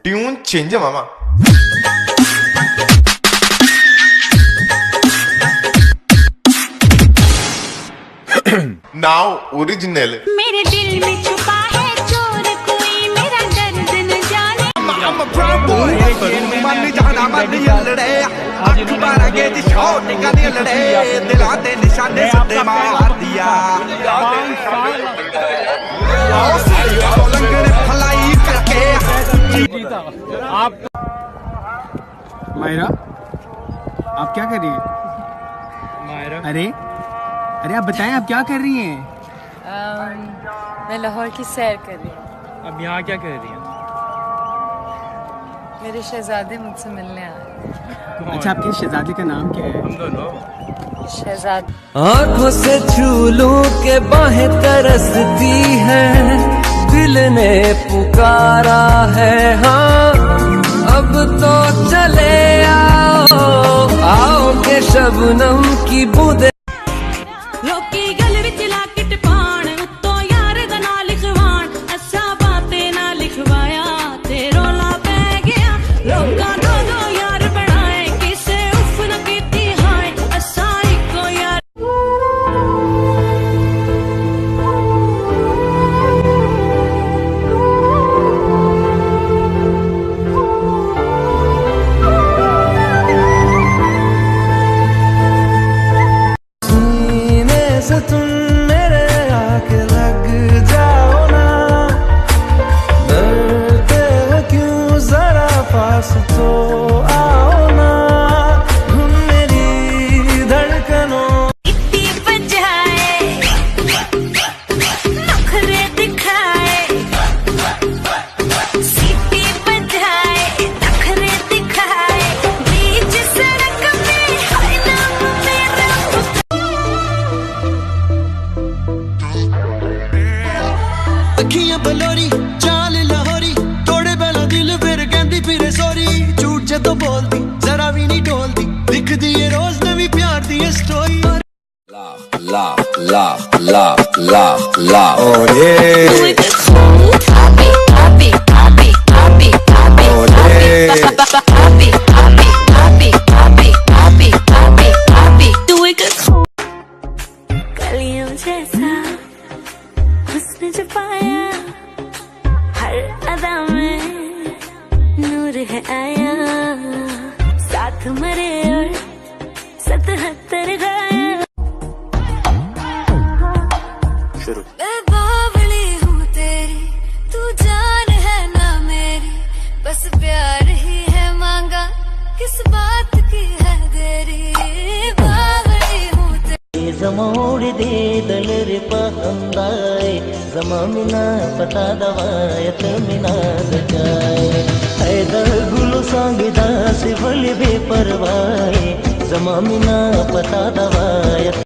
Tune change है मामा। Now original. मेरे दिल में छुपा है चोर कोई, मेरा दर्द न जाने। I'm a proud boy। मन जाना मन लड़े, अखबार के शॉट का लड़े, दिला दे निशाने से मार दिया। लंगर फलाई करके आप मायरा, आप क्या कर रही हैं? मायरा, अरे आप बताएं, आप क्या कर रही हैं? मैं लाहौर की सैर कर रही हूँ। अब यहाँ क्या कर रही हैं? मेरे शहजादे मुझसे मिलने आए। अच्छा, आपके शहजादे का नाम क्या है? हम दोनों शहजाद। आँखों से छू लूं के बाहें तरसती है, दिल ने पुकारा है हाँ, अब तो चले आओ के शबनम की बूंदे। लोकी गल विच लाकिट पाण, उत्तो यार दा ना लिखवाण, असा बातें ना लिखवाया ते रोला पै गया। लोका दो यार बनाए, किसे उफ न कीती हाय, असा इको यार। तुम मेरे आके लग जाओ ना, डरते हो क्यों जरा पास तो आओ ना, मेरी धड़कनों इतनी बजाए, नखरे दिखाए, सीटी बजाए, नखरे दिखाए, बीच सड़क में हाय नाम मेरा। अखियां बलोरी चाल लाहौरी, तोड़े पहला दिल फिर कहंदी फिरे सॉरी। झूठ जदों बोलदी जरा भी नहीं डोलदी, लिखदी है रोज नवी प्यार दी स्टोरी। कलियों जैसा उसने छुपाया, हर अदा में नूर है आया, साथ मरे और 77 घायल। मैं बावली हूँ तेरी, तू जान है ना मेरी, बस प्यार ही है मांगा, किस बात की है देरी। बावली हूँ तेरी। जमोड़ दे दलर पहंदाए, जमामिना पता दवायत मिना सजाए, हैदर गुलो सांगदा से बल बे परवाए, जमामिना पता दवायत।